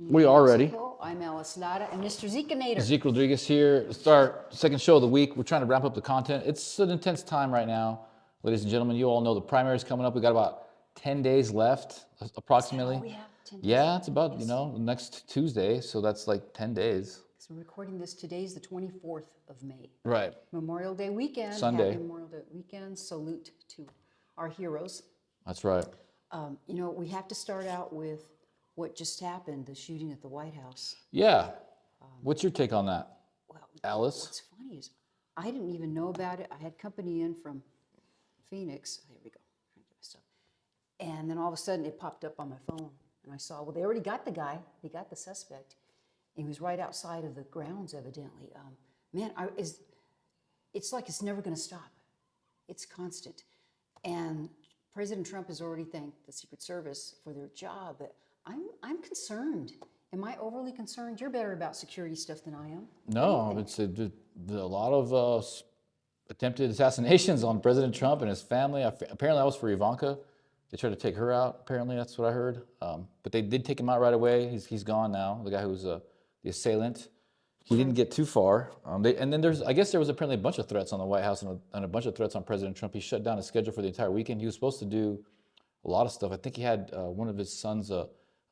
We are ready. Mexico. I'm Alice Lara and Mr. Zika Nader. Zeke Rodriguez here. It's our second show of the week. We're trying to wrap up the content. It's an intense time right now. Ladies and gentlemen, you all know the primary is coming up. We got about 10 days left, approximately. We have 10 days Yeah, left. it's about, next Tuesday. So that's like 10 days. So we're recording this. Today's the 24th of May. Right. Memorial Day weekend. Sunday. Happy Memorial Day weekend. Salute to our heroes. That's right. We have to start out with what just happened, the shooting at the White House. Yeah. What's your take on that, Well, Alice? what's funny is I didn't even know about it. I had company in from Phoenix. Here we go. Trying to get my stuff. And then all of a sudden it popped up on my phone. And I saw, well, they already got the guy. They got the suspect. He was right outside of the grounds, evidently. It's like it's never going to stop. It's constant. And President Trump has already thanked the Secret Service for their job. But I'm concerned. Am I overly concerned? You're better about security stuff than I am. No, it's a lot of attempted assassinations on President Trump and his family. Apparently that was for Ivanka. They tried to take her out, apparently, that's what I heard. But they did take him out right away. He's gone now, the guy who was the assailant. He didn't get too far. And then I guess there was apparently a bunch of threats on the White House and a bunch of threats on President Trump. He shut down his schedule for the entire weekend. He was supposed to do a lot of stuff. I think he had one of his sons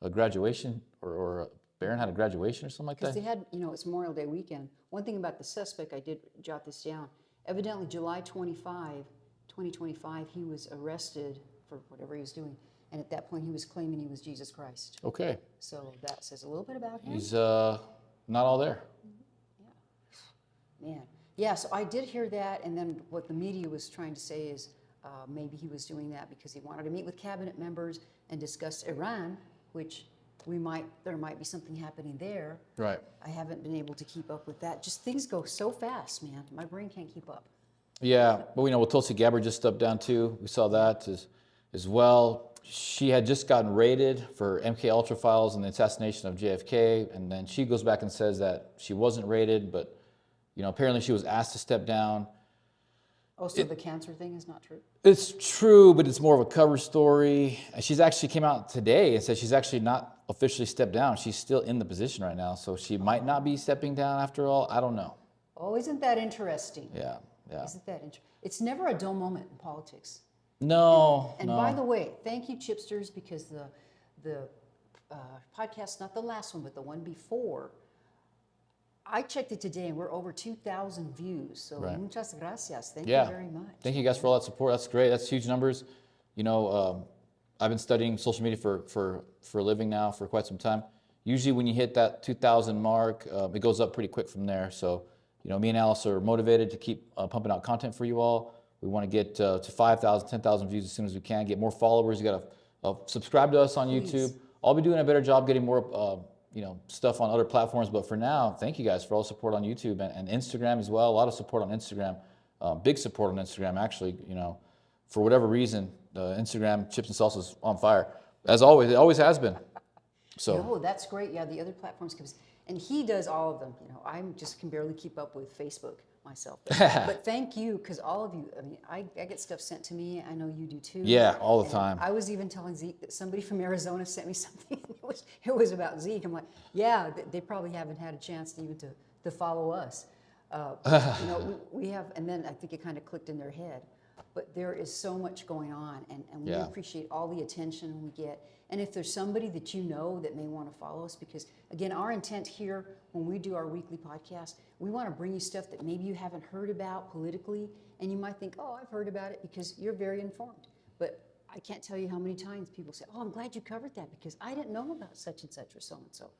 a graduation, or Barron had a graduation or something like that. Because they had, it's Memorial Day weekend. One thing about the suspect, I did jot this down. Evidently, July 2025, he was arrested for whatever he was doing. And at that point, he was claiming he was Jesus Christ. Okay. So that says a little bit about him. He's not all there. Yeah. Man. Yeah, so I did hear that. And then what the media was trying to say is maybe he was doing that because he wanted to meet with cabinet members and discuss Iran, which there might be something happening there. Right. I haven't been able to keep up with that. Just things go so fast, man. My brain can't keep up. Yeah, but we know Tulsi Gabbard just stepped down too. We saw that as well. She had just gotten raided for MK Ultra files and the assassination of JFK, and then she goes back and says that she wasn't raided, but apparently she was asked to step down. Oh, so the cancer thing is not true? It's true, but it's more of a cover story. And she's actually came out today and said she's actually not officially stepped down. She's still in the position right now, so she might not be stepping down after all. I don't know. Oh, isn't that interesting? Yeah. Isn't that interesting? It's never a dull moment in politics. No. And by the way, thank you, Chipsters, because the podcast, not the last one, but the one before, I checked it today, and we're over 2,000 views. So muchas gracias. Thank you very much. Thank you guys for all that support. That's great. That's huge numbers. I've been studying social media for a living now for quite some time. Usually when you hit that 2,000 mark, it goes up pretty quick from there. So, me and Alice are motivated to keep pumping out content for you all. We want to get to 5,000, 10,000 views as soon as we can, get more followers. You got to subscribe to us on YouTube. I'll be doing a better job getting more stuff on other platforms. But for now, thank you guys for all the support on YouTube and Instagram as well. A lot of support on Instagram, big support on Instagram, actually. For whatever reason, Instagram, Chips and Salsa's on fire. As always, it always has been. So. Oh, that's great. Yeah, the other platforms. And he does all of them. I just can barely keep up with Facebook myself. But thank you, because all of you, I get stuff sent to me. I know you do too. Yeah, all the time. I was even telling Zeke that somebody from Arizona sent me something. It was about Zeke. I'm like, yeah, they probably haven't had a chance to even to follow us. We have, and then I think it kind of clicked in their head. But there is so much going on, and we appreciate all the attention we get. And if there's somebody that that may want to follow us, because again, our intent here when we do our weekly podcast, we want to bring you stuff that maybe you haven't heard about politically, and you might think, oh, I've heard about it, because you're very informed. But I can't tell you how many times people say, oh, I'm glad you covered that, because I didn't know about such and such or so and so.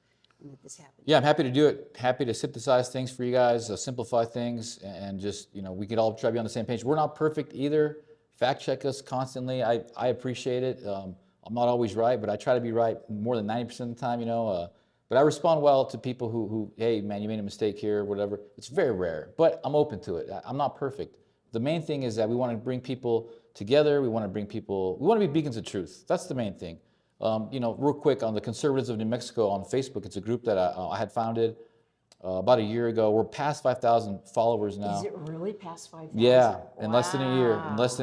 And that this happened. Yeah, I'm happy to do it. Happy to synthesize things for you guys, simplify things, and just, we could all try to be on the same page. We're not perfect either. Fact check us constantly. I appreciate it. I'm not always right, but I try to be right more than 90% of the time, But I respond well to people who, hey, man, you made a mistake here, whatever. It's very rare, but I'm open to it. I'm not perfect. The main thing is that we want to bring people together. We want to be beacons of truth. That's the main thing. Real quick, on the Conservatives of New Mexico on Facebook, it's a group that I had founded about a year ago. We're past 5,000 followers now. Is it really past 5,000? Yeah, in Wow. less than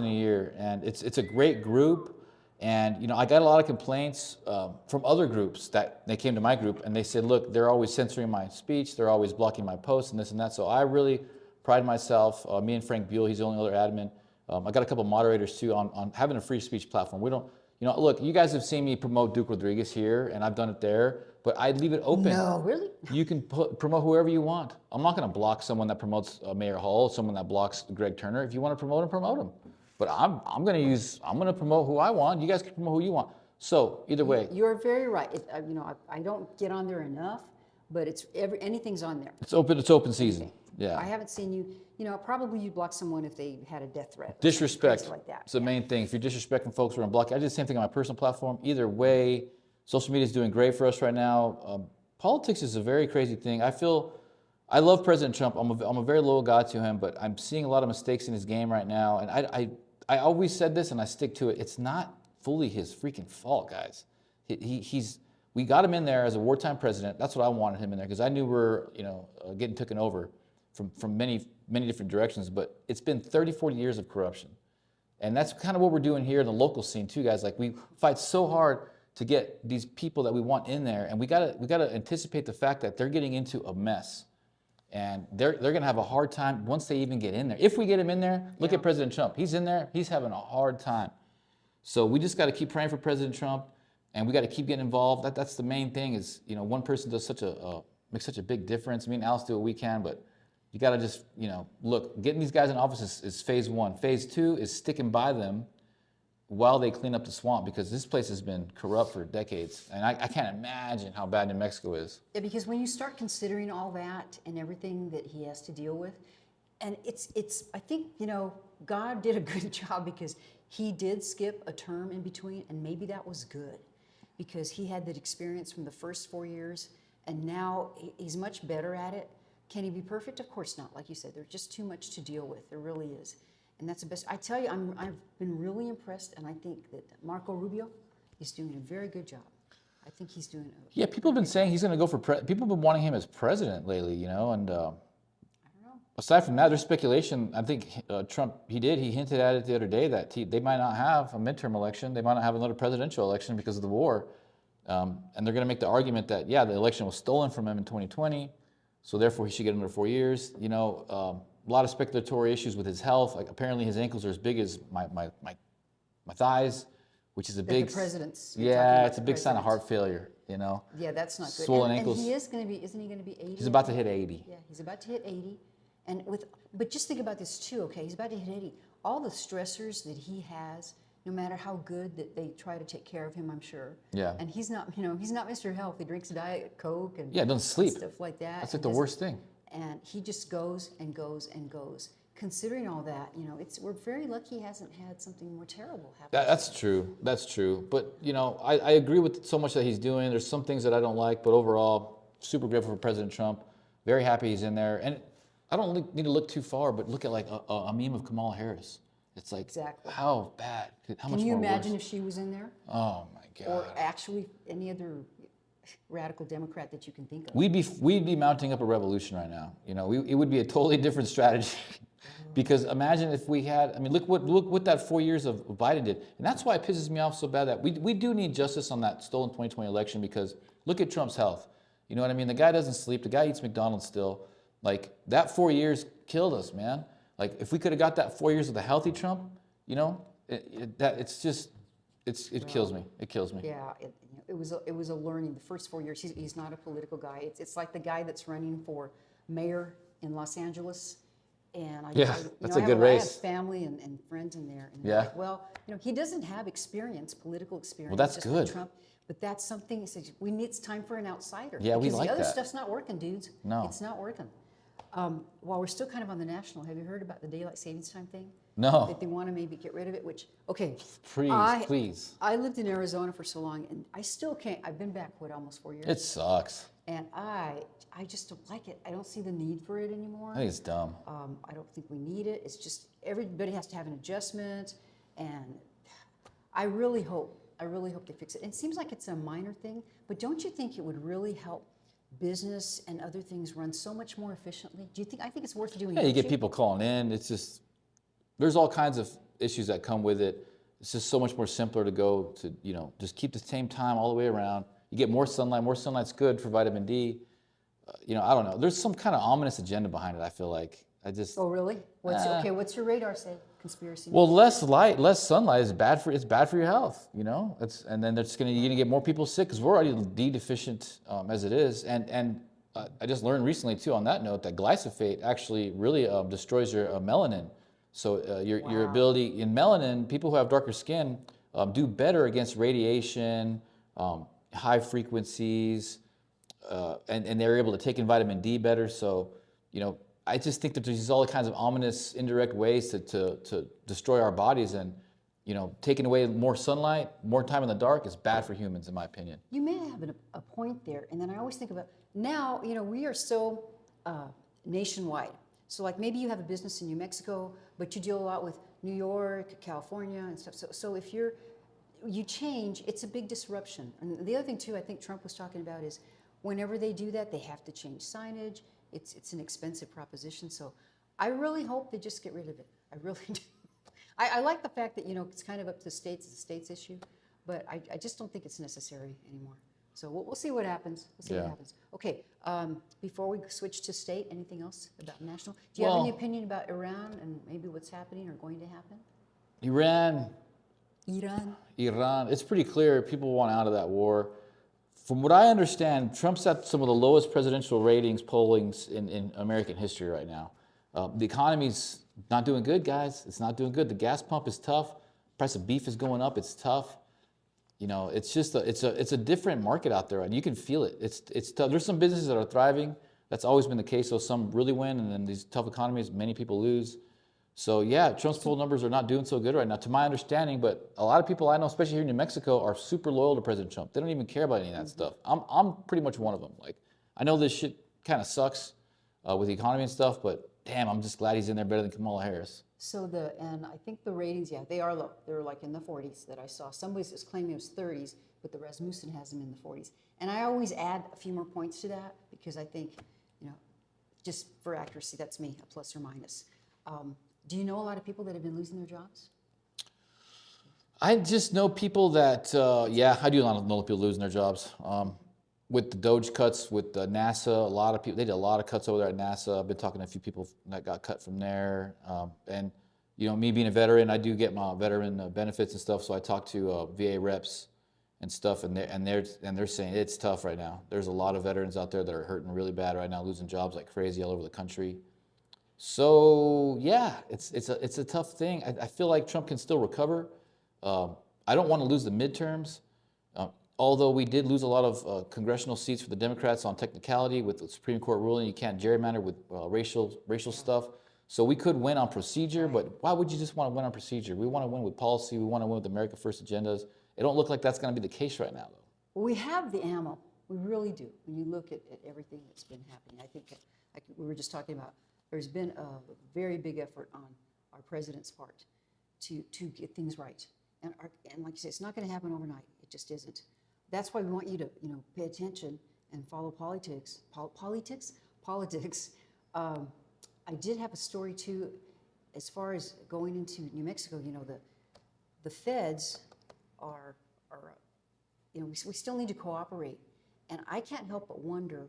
a year. And it's a great group. And I got a lot of complaints from other groups that they came to my group and they said, look, they're always censoring my speech, they're always blocking my posts and this and that. So I really pride myself. Me and Frank Buell, he's the only other admin. I got a couple moderators too on having a free speech platform. We don't, look, you guys have seen me promote Duke Rodriguez here, and I've done it there, but I leave it open. No, really? You can promote whoever you want. I'm not going to block someone that promotes Mayor Hall, someone that blocks Greg Turner. If you want to promote him, promote him. But I'm going to promote who I want. You guys can promote who you want. So either way, You're very right. I don't get on there enough, but anything's on there. it's open season. Yeah. I haven't seen you. Probably you'd block someone if they had a death threat. Disrespect. Things like that. It's the main thing. If you're disrespecting folks, we're going to block you. I did the same thing on my personal platform. Either way, social media is doing great for us right now. Politics is a very crazy thing. I love President Trump. I'm a very loyal guy to him, but I'm seeing a lot of mistakes in his game right now. And I always said this, and I stick to it. It's not fully his freaking fault, guys. We got him in there as a wartime president. That's what I wanted him in there because I knew we're getting taken over from many different directions. But it's been 30, 40 years of corruption, and that's kind of what we're doing here in the local scene too, guys. Like we fight so hard to get these people that we want in there, and we gotta anticipate the fact that they're getting into a mess. And they're going to have a hard time once they even get in there. If we get him in there, look at President Trump. He's in there. He's having a hard time. So we just got to keep praying for President Trump, and we got to keep getting involved. That's the main thing is, one person does makes such a big difference. Me and Alice do what we can, but you got to just, look, getting these guys in office is phase one. Phase two is sticking by them while they clean up the swamp because this place has been corrupt for decades. And I can't imagine how bad New Mexico is. Yeah, because when you start considering all that and everything that he has to deal with, and I think, God did a good job because he did skip a term in between, and maybe that was good because he had that experience from the first 4 years, and now he's much better at it. Can he be perfect? Of course not. Like you said, there's just too much to deal with. There really is. And that's the best. I tell you, I've been really impressed, and I think that Marco Rubio is doing a very good job. I think he's doing Yeah, people have been saying he's going to go for people have been wanting him as president lately, and I don't know. aside from that, there's speculation. I think Trump, he hinted at it the other day that they might not have a midterm election. They might not have another presidential election because of the war. And they're going to make the argument that, the election was stolen from him in 2020, so therefore he should get another 4 years. A lot of speculatory issues with his health. Like apparently his ankles are as big as my thighs, which is a big. The president's. Yeah, it's a big sign of heart failure. Yeah, that's not good. Swollen ankles. And he is going to be. Isn't he going to be 80? He's about to hit 80. Yeah, he's about to hit 80, but just think about this too. Okay, he's about to hit 80. All the stressors that he has, no matter how good that they try to take care of him, I'm sure. Yeah. And he's not Mr. Health. He drinks Diet Coke and doesn't sleep. stuff like that. That's like the worst thing. And he just goes and goes and goes. Considering all that, we're very lucky he hasn't had something more terrible happen. That's true. That's true. But, I agree with so much that he's doing. There's some things that I don't like, but overall, super grateful for President Trump. Very happy he's in there. And I don't need to look too far, but look at like a meme of Kamala Harris. It's like, exactly. How bad? How much Can you more imagine worse? if she was in there? Oh, my God. Or actually any other radical Democrat that you can think of? We'd be mounting up a revolution right now. It would be a totally different strategy. Because imagine if we had, look what that 4 years of Biden did. And that's why it pisses me off so bad that we do need justice on that stolen 2020 election because look at Trump's health. You know what I mean? The guy doesn't sleep. The guy eats McDonald's still. Like that 4 years killed us, man. Like if we could have got that 4 years with a healthy Trump, it kills me. It kills me. Yeah, it was a learning. The first 4 years, he's not a political guy. It's like the guy that's running for mayor in Los Angeles. And that's a good race. I have family and friends in there. And Yeah. like, well, he doesn't have political experience. Well, that's just good. like Trump. But that's something, he says, it's time for an outsider. Yeah, we because like the other that. stuff's not working, dudes. No. It's not working. While we're still kind of on the national, have you heard about the daylight savings time thing? No. That they want to maybe get rid of it, which, Please. I lived in Arizona for so long, and I still can't. I've been back, almost 4 years? It sucks. And I just don't like it. I don't see the need for it anymore. I think it's dumb. I don't think we need it. It's just everybody has to have an adjustment, and I really hope they fix it. And it seems like it's a minor thing, but don't you think it would really help business and other things run so much more efficiently? Do you think? I think it's worth doing. Yeah, you get people calling in. It's just there's all kinds of issues that come with it. it's just so much more simpler to go to, just keep the same time all the way around. You get more sunlight. More sunlight's good for vitamin D. I don't know. There's some kind of ominous agenda behind it, I feel like. Oh, really? What's your radar say? Conspiracy? Well, less light, less sunlight is bad for your health. And then you're gonna get more people sick because we're already D deficient as it is. And I just learned recently too on that note that glyphosate actually really destroys your melanin. So your ability in melanin, people who have darker skin do better against radiation, high frequencies, and they're able to take in vitamin D better. So I just think that there's all kinds of ominous indirect ways to destroy our bodies, and taking away more sunlight, more time in the dark is bad for humans, in my opinion. You may have a point there, and then I always think about now. We are so nationwide. So like maybe you have a business in New Mexico, but you deal a lot with New York, California, and stuff. So if you change, it's a big disruption. And the other thing too, I think Trump was talking about is whenever they do that, they have to change signage. It's an expensive proposition. So I really hope they just get rid of it. I really do. I like the fact that, it's kind of up to the states. It's a states issue, but I just don't think it's necessary anymore. So we'll see what happens. We'll see what happens. Okay, before we switch to state, anything else about national? Do you have any opinion about Iran and maybe what's happening or going to happen? Iran. It's pretty clear people want out of that war. From what I understand, Trump's at some of the lowest presidential ratings pollings in American history right now. The economy's not doing good, guys. It's not doing good. The gas pump is tough. Price of beef is going up. It's tough. It's just it's a different market out there, and you can feel it. It's tough. There's some businesses that are thriving. That's always been the case. So some really win, and then these tough economies, many people lose. So yeah, Trump's poll numbers are not doing so good right now, to my understanding. But a lot of people I know, especially here in New Mexico, are super loyal to President Trump. They don't even care about any of that stuff. I'm pretty much one of them. Like, I know this shit kind of sucks with the economy and stuff, but damn, I'm just glad he's in there better than Kamala Harris. So and I think the ratings, they are low. They're like in the 40s that I saw. Somebody was claiming it was 30s, but the Rasmussen has them in the 40s. And I always add a few more points to that because I think, just for accuracy, that's me, a plus or minus. Do you know a lot of people that have been losing their jobs? I just know people that, I do know people losing their jobs. With the Doge cuts, with NASA, a lot of people, they did a lot of cuts over there at NASA. I've been talking to a few people that got cut from there. And, me being a veteran, I do get my veteran benefits and stuff. So I talk to VA reps and stuff, and they're saying it's tough right now. There's a lot of veterans out there that are hurting really bad right now, losing jobs like crazy all over the country. So yeah, it's a tough thing. I feel like Trump can still recover. I don't want to lose the midterms. Although we did lose a lot of congressional seats for the Democrats on technicality with the Supreme Court ruling you can't gerrymander with racial stuff. So we could win on procedure, but why would you just want to win on procedure? We want to win with policy. We want to win with America First agendas. It don't look like that's going to be the case right now, though. Well, we have the ammo. We really do. When you look at everything that's been happening, I think we were just talking about there's been a very big effort on our president's part to get things right. And like you say, it's not going to happen overnight. It just isn't. That's why we want you to, pay attention and follow politics. Politics. I did have a story too, as far as going into New Mexico. The feds are we still need to cooperate, and I can't help but wonder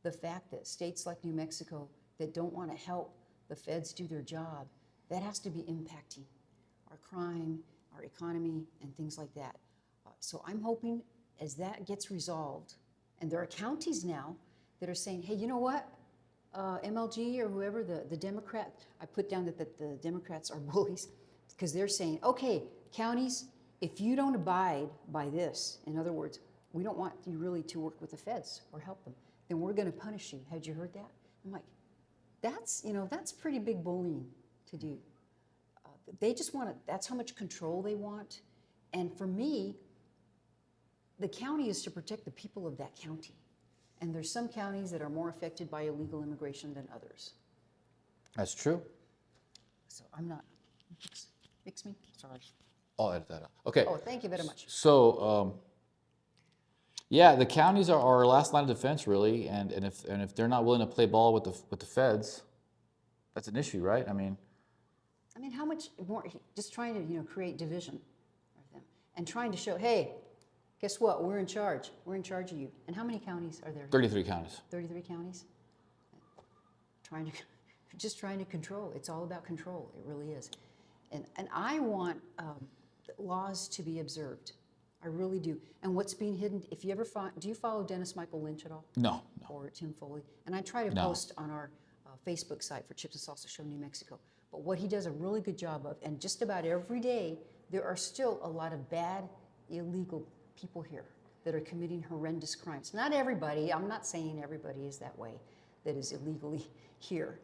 the fact that states like New Mexico that don't want to help the feds do their job, that has to be impacting our crime, our economy, and things like that. So I'm hoping as that gets resolved, and there are counties now that are saying, hey, you know what, MLG or whoever, the Democrat, I put down that the Democrats are bullies, because they're saying, okay, counties, if you don't abide by this, in other words, we don't want you really to work with the feds or help them, then we're going to punish you. Had you heard that? I'm like, that's pretty big bullying to do. They just want to, that's how much control they want. And for me, the county is to protect the people of that county. And there's some counties that are more affected by illegal immigration than others. That's true. So I'm not, fix me, sorry. I'll edit that out. Okay. Oh, thank you very much. So, the counties are our last line of defense, really, and if they're not willing to play ball with the feds, that's an issue, right? I mean, how much more? Just trying to create division. and trying to show, hey, guess what? We're in charge. We're in charge of you. And how many counties are there? 33 counties. 33 counties? Just trying to control. It's all about control. It really is. And I want laws to be observed. I really do. And what's being hidden, if you ever do you follow Dennis Michael Lynch at all? No. Or Tim Foley? And I try to post on our Facebook site for Chips and Salsa Show New Mexico. But what he does a really good job of, and just about every day, there are still a lot of bad, illegal people here that are committing horrendous crimes. Not everybody, I'm not saying everybody is that way, that is illegally here.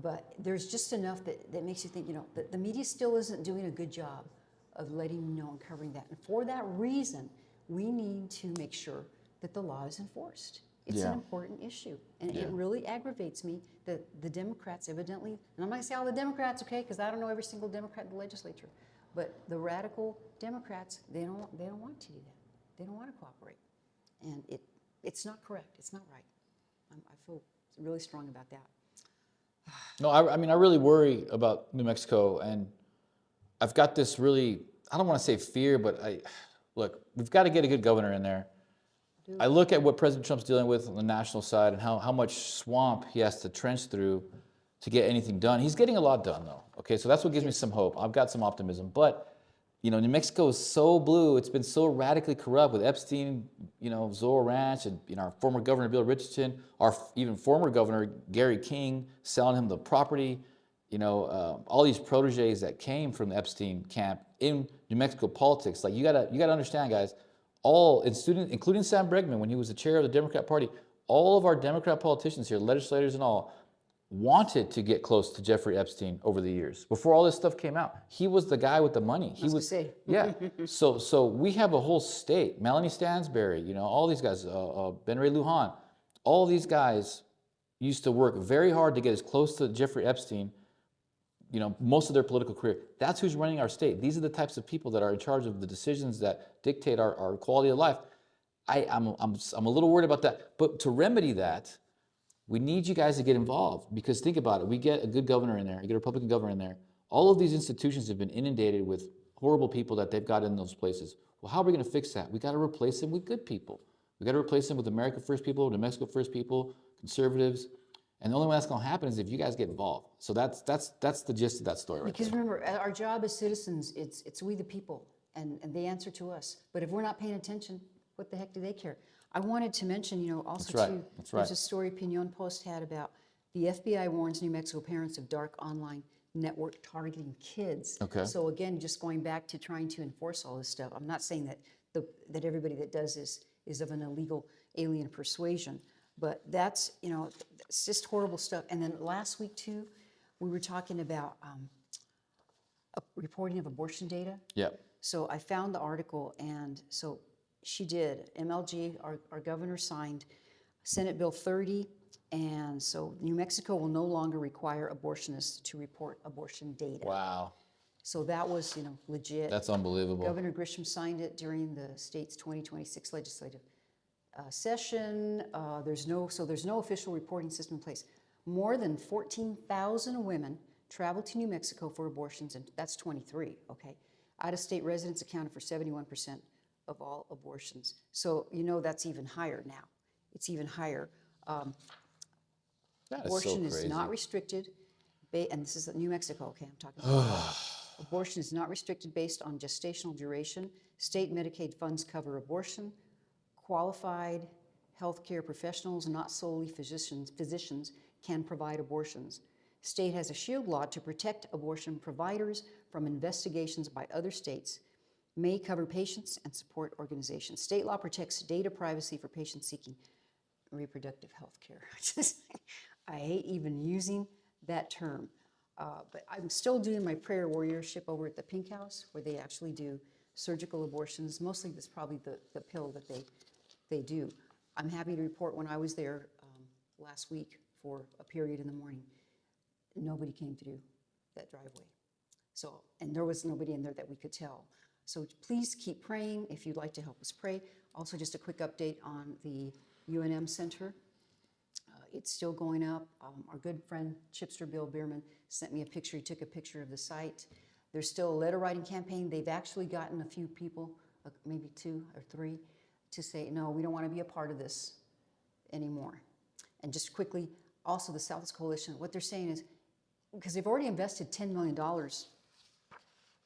But there's just enough that makes you think, that the media still isn't doing a good job of letting you know and covering that. And for that reason, we need to make sure that the law is enforced. It's an important issue. And it really aggravates me that the Democrats evidently, and I'm not gonna say all the Democrats, okay, because I don't know every single Democrat in the legislature, but the radical Democrats, they don't want to do that. They don't want to cooperate. And it's not correct. It's not right. I feel really strong about that. No, I mean, I really worry about New Mexico, and I've got this really, I don't want to say fear, but look, we've got to get a good governor in there. I look at what President Trump's dealing with on the national side and how much swamp he has to trench through to get anything done. He's getting a lot done, though. Okay, so that's what gives me some hope. I've got some optimism. But, New Mexico is so blue. It's been so radically corrupt with Epstein, Zorro Ranch, and our former governor, Bill Richardson, our even former governor, Gary King, selling him the property. All these proteges that came from the Epstein camp in New Mexico politics. Like, you gotta understand, guys, including Sam Bregman, when he was the chair of the Democrat Party, all of our Democrat politicians here, legislators and all, wanted to get close to Jeffrey Epstein over the years. Before all this stuff came out, he was the guy with the money. Yeah. So we have a whole state. Melanie Stansberry, all these guys, Ben Ray Lujan, all these guys used to work very hard to get as close to Jeffrey Epstein, most of their political career. That's who's running our state. These are the types of people that are in charge of the decisions that dictate our quality of life. I'm a little worried about that. But to remedy that, we need you guys to get involved, because think about it. We get a good governor in there, you get a Republican governor in there. All of these institutions have been inundated with horrible people that they've got in those places. Well, how are we going to fix that? We got to replace them with good people. We got to replace them with America First people, New Mexico First people, conservatives. And the only way that's going to happen is if you guys get involved. So that's the gist of that story right Because there. remember, our job as citizens, it's we the people, and they answer to us. But if we're not paying attention, what the heck do they care? I wanted to mention, also too, there's a story Pinon Post had about the FBI warns New Mexico parents of dark online network targeting kids. Okay. So again, just going back to trying to enforce all this stuff. I'm not saying that that everybody that does this is of an illegal alien persuasion, but that's, it's just horrible stuff. And then last week too, we were talking about reporting of abortion data. Yeah. So I found the article, and so she did. MLG, our governor, signed Senate Bill 30, and so New Mexico will no longer require abortionists to report abortion data. Wow. So that was, legit. That's unbelievable. Governor Grisham signed it during the state's 2026 legislative session. There's no official reporting system in place. More than 14,000 women traveled to New Mexico for abortions, and that's 23, okay? Out-of-state residents accounted for 71% of all abortions. So, that's even higher now. It's even higher. Abortion is not restricted, and this is New Mexico, okay, I'm talking about. Abortion is not restricted based on gestational duration. State Medicaid funds cover abortion. Qualified healthcare professionals, not solely physicians, can provide abortions. State has a shield law to protect abortion providers from investigations by other states, may cover patients and support organizations. State law protects data privacy for patients seeking reproductive health care. I hate even using that term, but I'm still doing my prayer warriorship over at the Pink House, where they actually do surgical abortions. Mostly that's probably the pill that they do. I'm happy to report when I was there last week for a period in the morning, nobody came through that driveway. So, and there was nobody in there that we could tell. So please keep praying if you'd like to help us pray. Also, just a quick update on the UNM Center. It's still going up. Our good friend Chipster Bill Bierman sent me a picture. He took a picture of the site. There's still a letter writing campaign. They've actually gotten a few people maybe 2 or 3, to say, no, we don't want to be a part of this anymore. And just quickly, also the Southwest Coalition, what they're saying is, because they've already invested $10 million,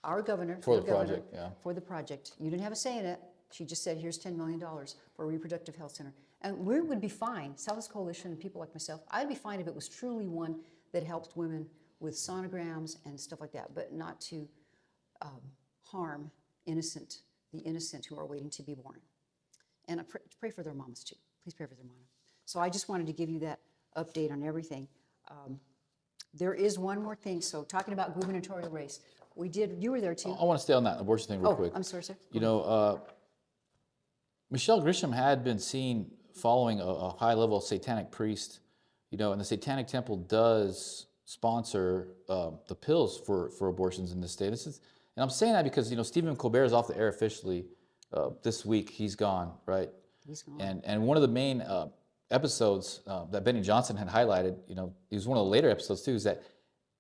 our governor, For your the governor, project, yeah. for the project. You didn't have a say in it. She just said, here's $10 million for a reproductive health center. And we would be fine, Southwest Coalition, people like myself, I'd be fine if it was truly one that helped women with sonograms and stuff like that, but not to harm the innocent who are waiting to be born. And I pray for their mamas too. Please pray for their mama. So I just wanted to give you that update on everything. There is one more thing. So talking about gubernatorial race, you were there too. I want to stay on that abortion thing real quick. I'm sorry, sir. You know, Michelle Grisham had been seen following a high-level satanic priest, you know, and the Satanic Temple does sponsor the pills for abortions in this state. And I'm saying that because, you know, Stephen Colbert is off the air officially this week. He's gone, right? He's gone. And one of the main episodes that Benny Johnson had highlighted, you know, it was one of the later episodes too, is that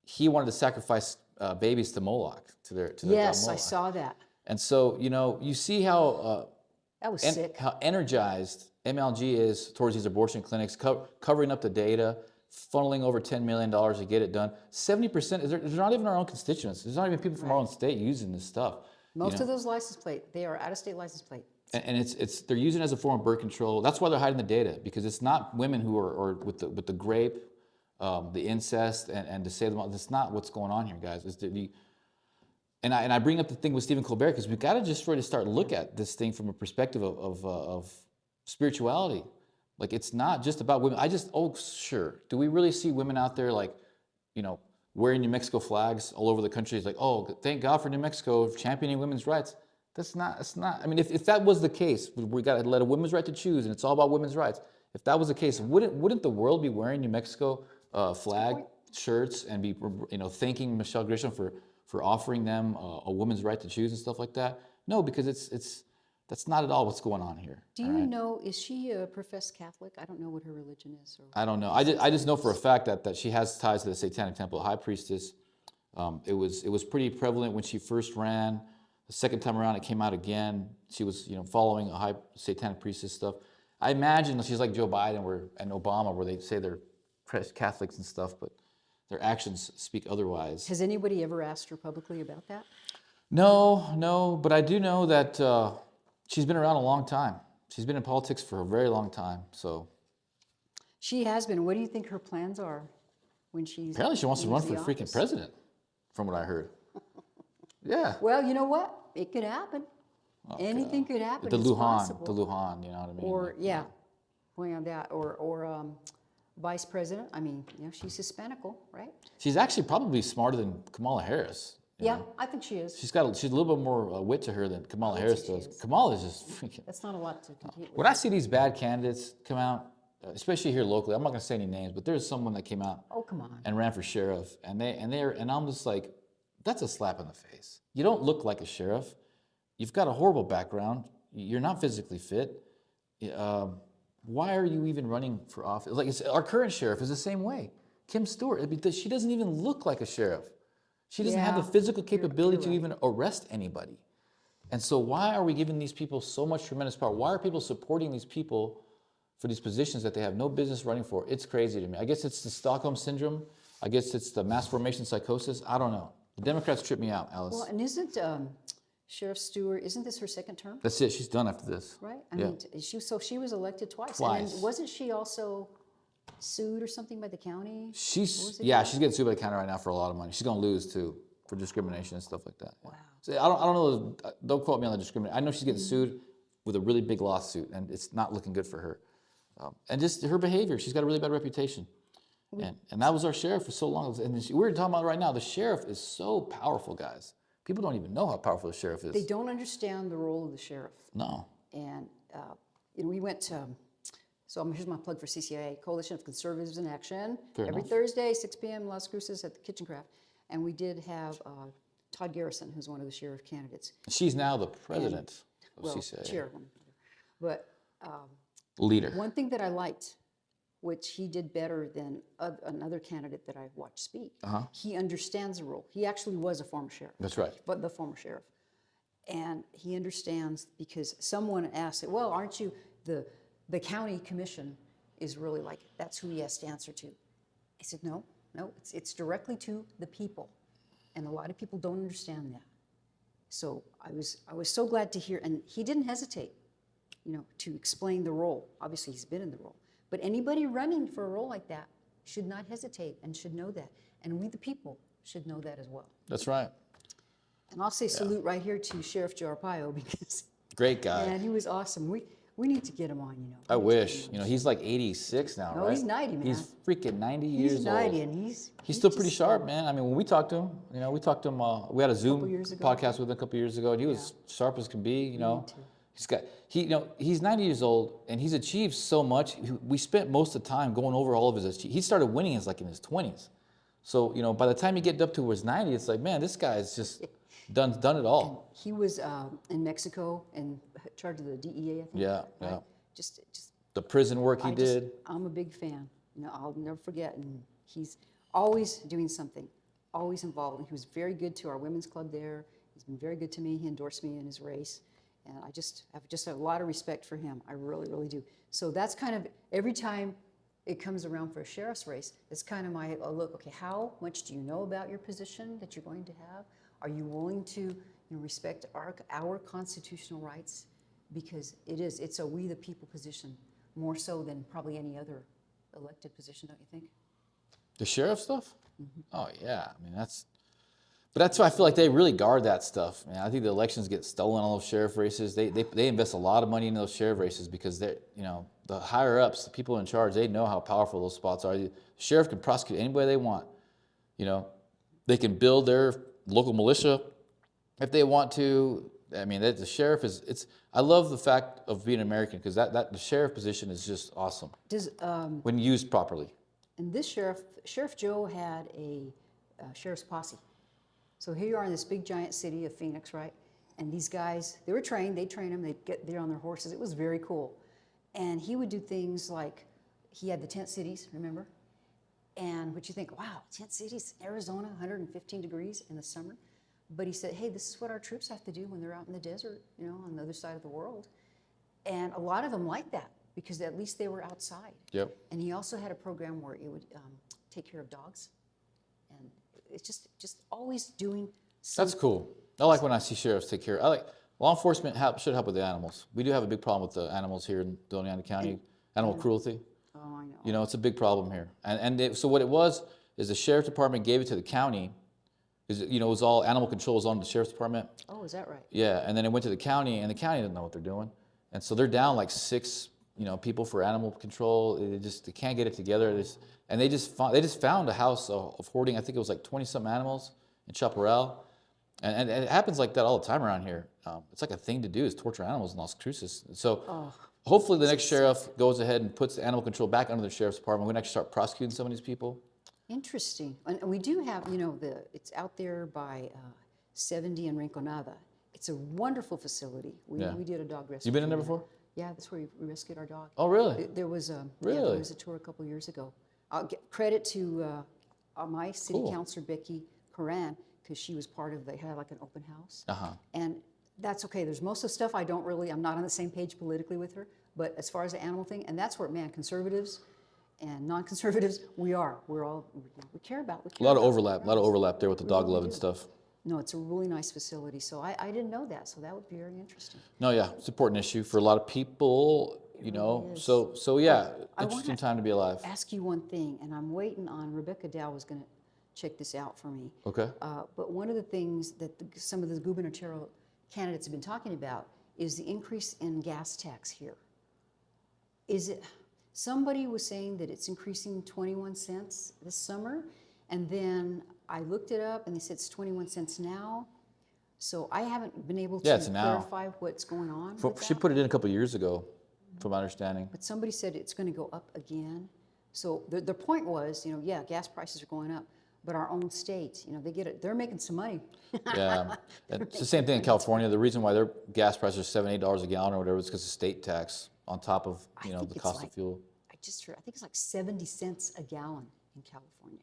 he wanted to sacrifice babies to Moloch, to their Yes, god Moloch. I saw that. And so, you know, you see how That was sick. how energized MLG is towards these abortion clinics, covering up the data, funneling over $10 million to get it done. 70%, there's not even our own constituents. There's not even people from our own state using this stuff. Most of those license plate, they are out-of-state license plate. And they're using it as a form of birth control. That's why they're hiding the data, because it's not women who are with the grape, the incest, and to say them all. That's not what's going on here, guys. And I bring up the thing with Stephen Colbert because we've got to just really start look at this thing from a perspective of spirituality. Like, it's not just about women. Sure. Do we really see women out there, like, you know, wearing New Mexico flags all over the country? It's like, oh, thank God for New Mexico championing women's rights. It's not. I mean, if that was the case, we got to let a women's right to choose, and it's all about women's rights. If that was the case, wouldn't the world be wearing New Mexico flag shirts and be, you know, thanking Michelle Grisham for offering them a woman's right to choose and stuff like that? No, because that's not at all what's going on here. Do you know, is she a professed Catholic? I don't know what her religion is. I don't know. I just know for a fact that she has ties to the Satanic Temple, a high priestess. It was pretty prevalent when she first ran. The second time around, it came out again. She was, you know, following a high satanic priestess stuff. I imagine she's like Joe Biden and Obama, where they say they're Catholics and stuff, but their actions speak otherwise. Has anybody ever asked her publicly about that? No, but I do know that she's been around a long time. She's been in politics for a very long time. So she has been. What do you think her plans are when she's? Apparently, she wants to run for freaking president, from what I heard. Yeah. Well, you know what? It could happen. Anything could happen. The it's Lujan, possible. you know what I mean? Or going on that, or vice president. I mean, you know, she's Hispanical, right? She's actually probably smarter than Kamala Harris. Yeah, I think she is. She's a little bit more wit to her than Kamala Harris does. Kamala is just freaking. That's not a lot to compete with. When I see these bad candidates come out, especially here locally, I'm not going to say any names, but there's someone that came out. Oh, come on. And ran for sheriff, and I'm just like, that's a slap in the face. You don't look like a sheriff. You've got a horrible background. You're not physically fit. Why are you even running for office? Like, our current sheriff is the same way. Kim Stewart, because she doesn't even look like a sheriff. She doesn't have the physical capability to even arrest anybody. And so why are we giving these people so much tremendous power? Why are people supporting these people for these positions that they have no business running for? It's crazy to me. I guess it's the Stockholm Syndrome. I guess it's the mass formation psychosis. I don't know. The Democrats trip me out, Alice. Well, and isn't Sheriff Stewart, isn't this her second term? That's it. She's done after this. Right? I mean, she was elected twice. Twice. And wasn't she also sued or something by the county? She's getting sued by the county right now for a lot of money. She's going to lose too for discrimination and stuff like that. Wow. So I don't know. Don't quote me on the discrimination. I know she's getting sued with a really big lawsuit, and it's not looking good for her. And just her behavior. She's got a really bad reputation. And that was our sheriff for so long. And we're talking about right now, the sheriff is so powerful, guys. People don't even know how powerful the sheriff is. They don't understand the role of the sheriff. No. And we went to, so here's my plug for CCIA, Coalition of Conservatives in Action. Every Thursday, 6 p.m., Las Cruces at the Kitchen Craft. And we did have Todd Garrison, who's one of the sheriff candidates. She's now the president of CCIA. Chairwoman. But leader. One thing that I liked, which he did better than another candidate that I watched speak. He understands the role. He actually was a former sheriff. That's right. But the former sheriff. And he understands because someone asked, well, aren't you, the county commission is really like, that's who he has to answer to. I said, no, it's directly to the people. And a lot of people don't understand that. So I was so glad to hear, and he didn't hesitate, to explain the role. Obviously, he's been in the role. But anybody running for a role like that should not hesitate and should know that. And we, the people, should know that as well. That's right. And I'll say salute right here to Sheriff Joe Arpaio because Great guy. man, he was awesome. We need to get him on, I wish. He's like 86 now, No, right? he's 90, man. He's freaking 90 years He's 90 old. and He's still just pretty sharp, man. I mean, when we talked to him, we talked to him. We had a Zoom years ago. podcast with him a couple years ago, and he was sharp as can be. too. He's 90 years old, and he's achieved so much. We spent most of the time going over all of his achievements. He started winning in his 20s. So by the time you get up to his 90, it's like, man, this guy's just done it all. And he was in Mexico in charge of the DEA, I think. Yeah, right? yeah. Just The prison work he did. I'm a big fan. I'll never forget. And he's always doing something, always involved. And he was very good to our women's club there. He's been very good to me. He endorsed me in his race. And I have a lot of respect for him. I really, really do. So that's kind of, every time it comes around for a sheriff's race, it's kind of my look, okay, how much do you know about your position that you're going to have? Are you willing to respect our constitutional rights? Because it's a we the people position, more so than probably any other elected position, don't you think? The sheriff stuff? Oh yeah, I mean but that's why I feel like they really guard that stuff, man. I think the elections get stolen on those sheriff races. They invest a lot of money in those sheriff races because they're the higher ups, the people in charge, they know how powerful those spots are. The sheriff can prosecute anybody they want. They can build their local militia if they want to. I mean, the sheriff I love the fact of being American because the sheriff position is just awesome when used properly. And this Sheriff Joe had a sheriff's posse. So here you are in this big giant city of Phoenix, right? And these guys, they were trained, they'd train them, they'd get there on their horses. It was very cool. And he would do things like, he had the tent cities, remember? And what you think, wow, tent cities, Arizona, 115 degrees in the summer. But he said, hey, this is what our troops have to do when they're out in the desert, on the other side of the world. And a lot of them liked that because at least they were outside. Yep. And he also had a program where it would take care of dogs. And it's just always doing something. That's cool. I like when I see sheriffs take care. Law enforcement should help with the animals. We do have a big problem with the animals here in Doña County, animal cruelty. Oh, I know. It's a big problem here. So what it was is the sheriff's department gave it to the county. It was all animal control was on the sheriff's department. Oh, is that right? Yeah, and then it went to the county, and the county didn't know what they're doing, and so they're down like 6, people for animal control. They can't get it together. They just found a house of hoarding. I think it was like 20-something animals in Chaparral, and it happens like that all the time around here. It's like a thing to do is torture animals in Las Cruces. So hopefully the next sheriff goes ahead and puts the animal control back under the sheriff's department. We can actually start prosecuting some of these people. Interesting. And we do have, it's out there by 70 and Rinconada. It's a wonderful facility. We did a dog rescue. You been in there before? Yeah, that's where we rescued our dog. Oh, really? There was a tour a couple years ago. I'll get credit to my city councilor, Becky Coran, because she was part of, they had like an open house. And that's okay. There's most of the stuff I'm not on the same page politically with her, but as far as the animal thing, and that's where, conservatives and non-conservatives, we care about. A lot of overlap there with the dog love and stuff. No, it's a really nice facility. So I didn't know that. So that would be very interesting. No, yeah, it's an important issue for a lot of people, really is. So yeah, interesting time to be alive. Ask you one thing, and I'm waiting on Rebecca Dow was going to check this out for me. Okay. But one of the things that some of the gubernatorial candidates have been talking about is the increase in gas tax here. Somebody was saying that it's increasing 21 cents this summer, and then I looked it up, and they said it's 21 cents now. So I haven't been able to clarify what's going on. She put it in a couple of years ago, from my understanding. But somebody said it's going to go up again. So the point was, gas prices are going up, but our own state, they're making some money. Yeah, it's the same thing in California. The reason why their gas prices are $7, $8 a gallon or whatever is because of state tax on top of the cost of fuel. I think it's like 70 cents a gallon in California,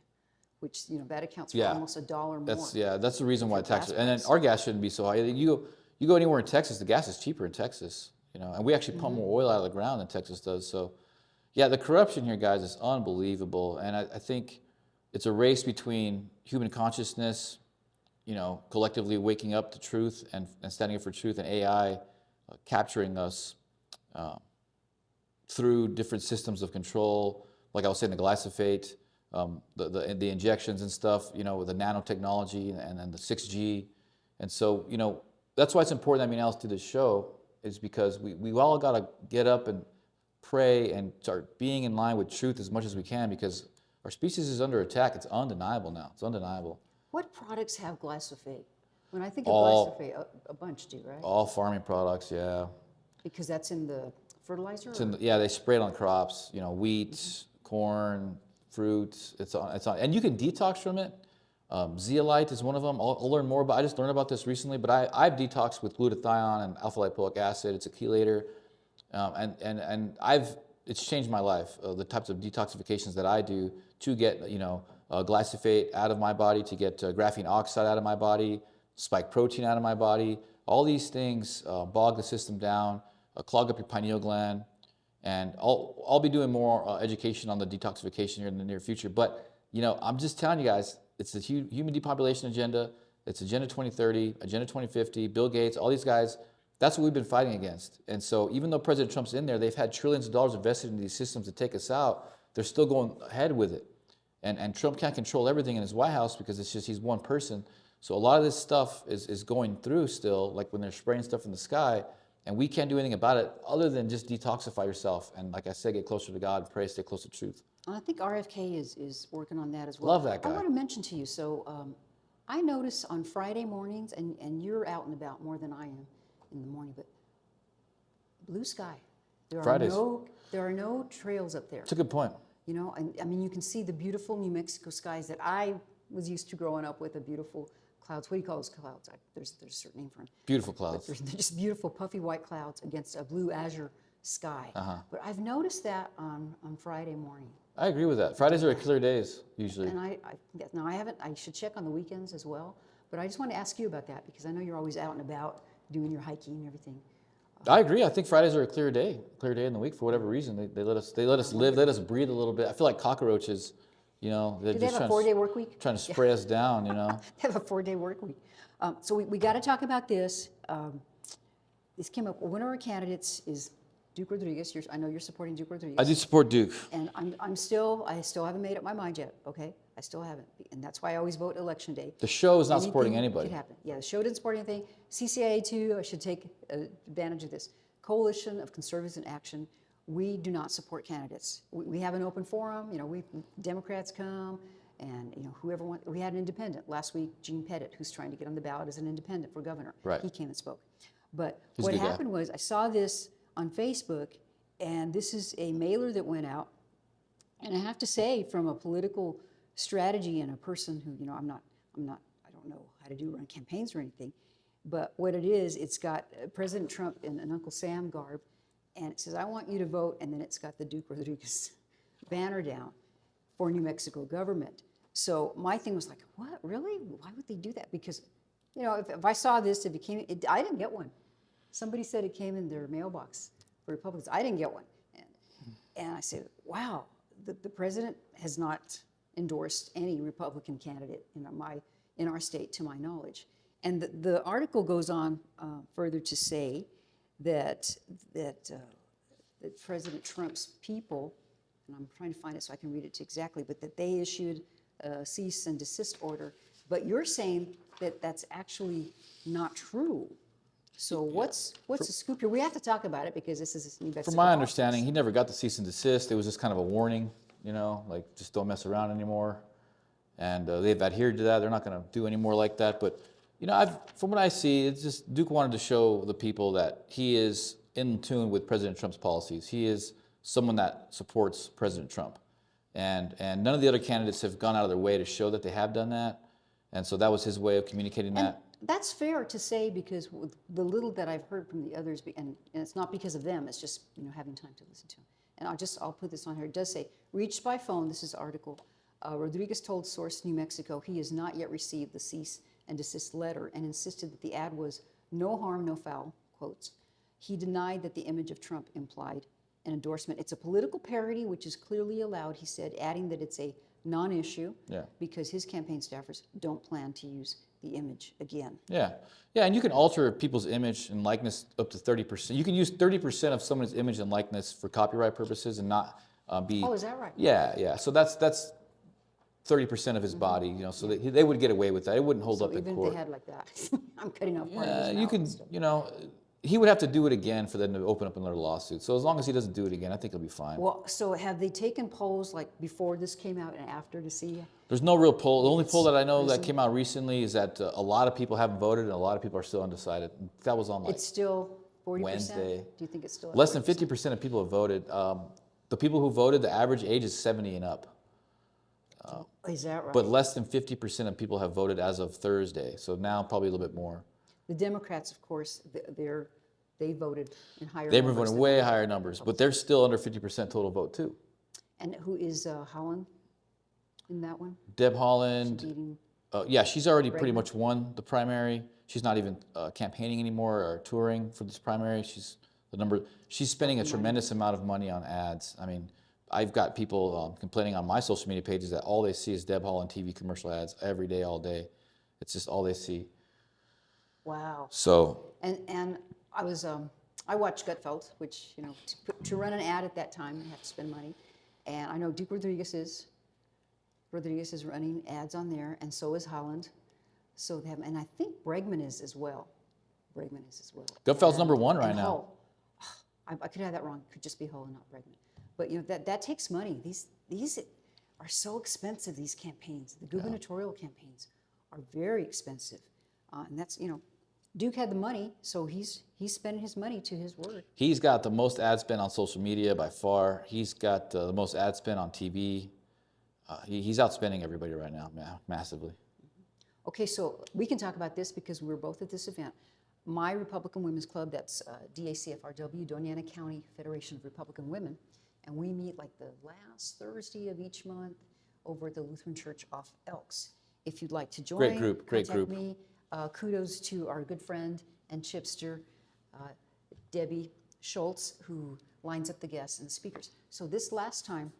which that accounts for almost $1 more. That's the reason why taxes. And then our gas shouldn't be so high. You You go anywhere in Texas, the gas is cheaper in Texas, you know, and we actually pump more oil out of the ground than Texas does. So, yeah, the corruption here, guys, is unbelievable. And I think it's a race between human consciousness, you know, collectively waking up to truth and standing up for truth, and AI capturing us through different systems of control, like I was saying, the glyphosate, the injections and stuff, you know, with the nanotechnology and then the 6G. And so, you know, that's why it's important that me and Alice do this show, is because we all got to get up and pray and start being in line with truth as much as we can, because our species is under attack. It's undeniable now. It's undeniable. What products have glyphosate? When I think of All- glyphosate, a bunch do, right? All farming products, yeah. Because that's in the fertilizer? It's in yeah, they spray it on crops, you know, wheat, corn, fruit. It's on, and you can detox from it. Zeolite is one of them. I'll learn more about. I just learned about this recently, but I've detoxed with glutathione and alpha lipoic acid. It's a chelator, and it's changed my life. The types of detoxifications that I do to get, you know, glyphosate out of my body, to get graphene oxide out of my body, spike protein out of my body. All these things bog the system down, clog up your pineal gland, and I'll be doing more education on the detoxification here in the near future. But, you know, I'm just telling you guys, it's the human depopulation agenda. It's Agenda 2030, Agenda 2050, Bill Gates, all these guys. That's what we've been fighting against. And so even though President Trump's in there, they've had trillions of dollars invested in these systems to take us out. They're still going ahead with it. And Trump can't control everything in his White House because it's just he's one person. So a lot of this stuff is going through still, like when they're spraying stuff in the sky, and we can't do anything about it other than just detoxify yourself. And like I said, get closer to God, pray, stay close to truth. I think RFK is working on that as well. Love that guy. I want to mention to you, so I notice on Friday mornings, and you're out and about more than I am in the morning, but blue sky. Fridays. There are no trails up there. It's a good point. You know, and I mean, you can see the beautiful New Mexico skies that I was used to growing up with, the beautiful clouds. What do you call those clouds? There's a certain name for them. Beautiful clouds. They're just beautiful puffy white clouds against a blue azure sky. But I've noticed that on Friday morning. I agree with that. Fridays are clear days, usually. And I should check on the weekends as well. But I just want to ask you about that, because I know you're always out and about doing your hiking and everything. I agree. I think Fridays are a clear day in the week for whatever reason. They let us live, let us breathe a little bit. I feel like cockroaches, you know, they're Do they just have a 4-day work week? trying to spray us down, you know. They have a 4-day work week. So we got to talk about this. This came up. One of our candidates is Duke Rodriguez. I know you're supporting Duke Rodriguez. I do support Duke. And I still haven't made up my mind yet. Okay, I still haven't, and that's why I always vote election day. The show is not Anything supporting anybody. Could happen. Yeah, the show didn't support anything. CCIA too. I should take advantage of this. Coalition of Conservatives in Action. We do not support candidates. We have an open forum. You know, Democrats come, and you know whoever wants. We had an independent last week, Gene Pettit, who's trying to get on the ballot as an independent for governor. Right. He came and spoke. But He's a what good guy. happened was I saw this on Facebook, and this is a mailer that went out. And I have to say, from a political strategy and a person who, you know, I don't know how to run campaigns or anything, but what it is, it's got President Trump in an Uncle Sam garb, and it says, "I want you to vote," and then it's got the Duke Rodriguez banner down for New Mexico government. So my thing was like, what, really? Why would they do that? Because, you know, if I saw this, I didn't get one. Somebody said it came in their mailbox for Republicans. I didn't get one. And I said, wow, the president has not endorsed any Republican candidate in our state, to my knowledge. And the article goes on further to say that President Trump's people, and I'm trying to find it so I can read it exactly, but that they issued a cease and desist order. But you're saying that that's actually not true. So what's the scoop here? We have to talk about it because this is New Mexico. From my understanding, he never got the cease and desist. It was just kind of a warning, you know, like just don't mess around anymore. And they've adhered to that. They're not going to do any more like that. But, you know, from what I see, it's just Duke wanted to show the people that he is in tune with President Trump's policies. He is someone that supports President Trump. And none of the other candidates have gone out of their way to show that they have done that. And so that was his way of communicating that. That's fair to say, because with the little that I've heard from the others, and it's not because of them, it's just, you know, having time to listen to them. And I'll put this on here. It does say, reached by phone, this is the article, Rodriguez told Source New Mexico he has not yet received the cease and desist letter and insisted that the ad was no harm, no foul, quotes. He denied that the image of Trump implied an endorsement. It's a political parody, which is clearly allowed, he said, adding that it's a non-issue because his campaign staffers don't plan to use the image again. Yeah, and you can alter people's image and likeness up to 30%. You can use 30% of someone's image and likeness for copyright purposes and not be. Oh, is that right? Yeah. So that's 30% of his body, you know. So they would get away with that. It wouldn't hold up in Even court. if they had like that, I'm cutting off part of his Yeah, mouth you can, and stuff. you know, he would have to do it again for them to open up another lawsuit. So as long as he doesn't do it again, I think he'll be fine. Well, so have they taken polls like before this came out and after to see? There's no real poll. The only poll that I know that came out recently is that a lot of people haven't voted and a lot of people are still undecided. That was on like It's still 40%? Wednesday. Do you think it's still at Less than 40%? 50% of people have voted. The people who voted, the average age is 70 and up. Is that right? But less than 50% of people have voted as of Thursday. So now probably a little bit more. The Democrats, of course, they voted in higher They've been numbers voting than way the higher numbers, but they're still under 50% total vote too. And who is Holland in that one? Deb Haaland, Beating, yeah, she's already pretty Bregman. much won the primary. She's not even campaigning anymore or touring for this primary. She's spending a tremendous amount of money on ads. I mean, I've got people complaining on my social media pages that all they see is Deb Haaland TV commercial ads every day, all day. It's just all they see. wow. So And I was I watched Gutfeld, which to run an ad at that time you have to spend money, and I know Duke Rodriguez is running ads on there, and so is Holland. So they have, and I think Bregman is as well. Gutfeld's number one right And now. Hull. I could have that wrong. It could just be Hull and not Bregman. But that takes money. These are so expensive. These campaigns, the gubernatorial campaigns, are very expensive, and that's Duke had the money, so he's spending his money to his word. He's got the most ad spend on social media by far. He's got the most ad spend on TV. He's outspending everybody right now, massively. Okay, so we can talk about this because we were both at this event. My Republican Women's Club, that's DACFRW, Doñana County Federation of Republican Women, and we meet like the last Thursday of each month over at the Lutheran Church off Elks. If you'd like to join, Great group. contact me. Kudos to our good friend and chipster, Debbie Schultz, who lines up the guests and the speakers. So this last time,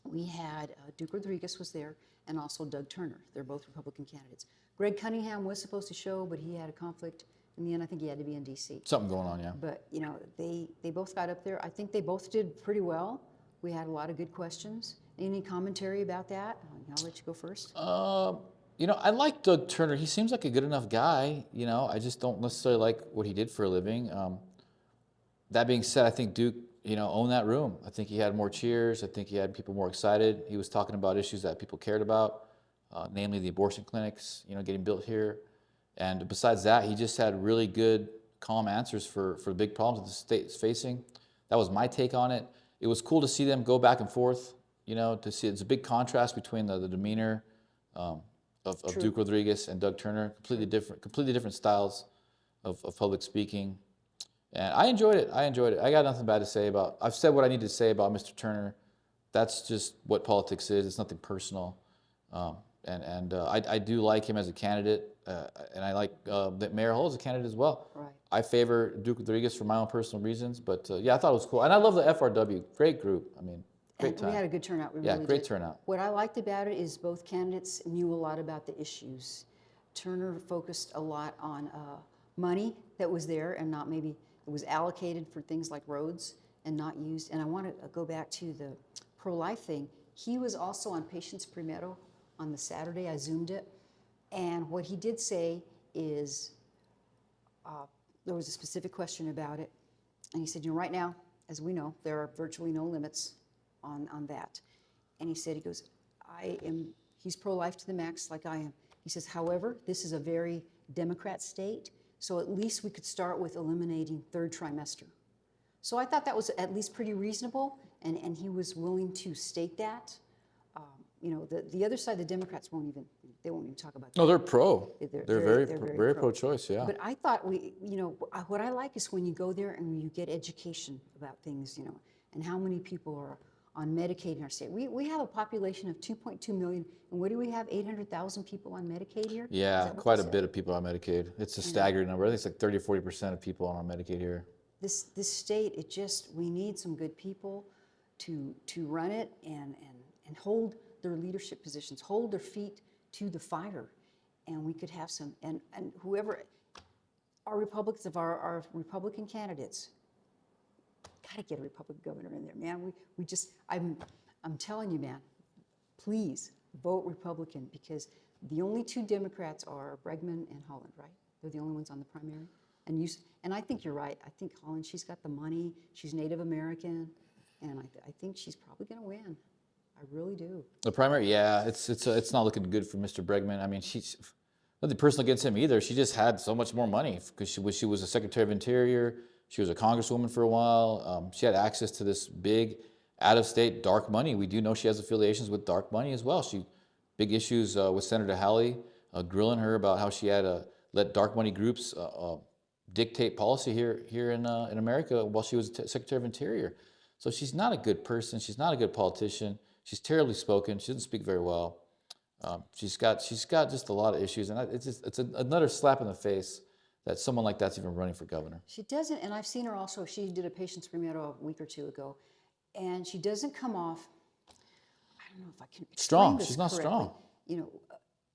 we had Duke Rodriguez was there, and also Doug Turner. They're both Republican candidates. Greg Cunningham was supposed to show, but he had a conflict. In the end, I think he had to be in D.C. Something going on, yeah. But they both got up there. I think they both did pretty well. We had a lot of good questions. Any commentary about that? I'll let you go first. I like Doug Turner. He seems like a good enough guy. I just don't necessarily like what he did for a living. That being said, I think Duke, owned that room. I think he had more cheers. I think he had people more excited. He was talking about issues that people cared about, namely the abortion clinics, getting built here. And besides that, he just had really good, calm answers for the big problems that the state is facing. That was my take on it. It was cool to see them go back and forth, to see it's a big contrast between the demeanor of Duke Rodriguez and Doug Turner, completely different styles of public speaking. And I enjoyed it. I got nothing bad to say I've said what I need to say about Mr. Turner. That's just what politics is. It's nothing personal. I do like him as a candidate, and I like that Mayor Hull as a candidate as well. Right. I favor Duke Rodriguez for my own personal reasons, but I thought it was cool. And I love the FRW. Great group. I mean, great And time. we had a good turnout. We Yeah, really great did. turnout. What I liked about it is both candidates knew a lot about the issues. Turner focused a lot on money that was there and not maybe it was allocated for things like roads and not used. And I want to go back to the pro-life thing. He was also on Patients Primero on the Saturday. I Zoomed it. And what he did say is there was a specific question about it. And he said, right now, as we know, there are virtually no limits on that. And he said, he's pro-life to the max like I am. He says, however, this is a very Democrat state, so at least we could start with eliminating third trimester. So I thought that was at least pretty reasonable, and he was willing to state that. The other side, the Democrats won't even talk about that. No, they're pro. They're very pro-choice, yeah. But I thought what I like is when you go there and you get education about things, and how many people are on Medicaid in our state. We have a population of 2.2 million, and what do we have? 800,000 people on Medicaid here? Is Yeah, that what quite they a said? bit of people on Medicaid. It's a staggering number. I think it's like 30 or 40% of people are on Medicaid here. This state, we need some good people to run it and hold their leadership positions, hold their feet to the fire, and we could have some, and whoever, our Republicans, of our Republican candidates, gotta get a Republican governor in there, man. We just, I'm telling you, man, please vote Republican, because the only two Democrats are Bregman and Holland, right? They're the only ones on the primary. And I think you're right. I think Holland, she's got the money. She's Native American, and I think she's probably going to win. I really do. The primary, yeah, it's not looking good for Mr. Bregman. I mean, she's nothing personal against him either. She just had so much more money because she was a Secretary of Interior. She was a Congresswoman for a while. She had access to this big, out-of-state dark money. We do know she has affiliations with dark money as well. Big issues with Senator Hawley, grilling her about how she had let dark money groups dictate policy here in America while she was Secretary of Interior. So she's not a good person. She's not a good politician. She's terribly spoken. She doesn't speak very well. She's got just a lot of issues, and it's another slap in the face that someone like that's even running for governor. She doesn't, and I've seen her also. She did a patient's primero a week or two ago, and she doesn't come off. I don't know if I can explain Strong. this She's not correctly. strong. You know,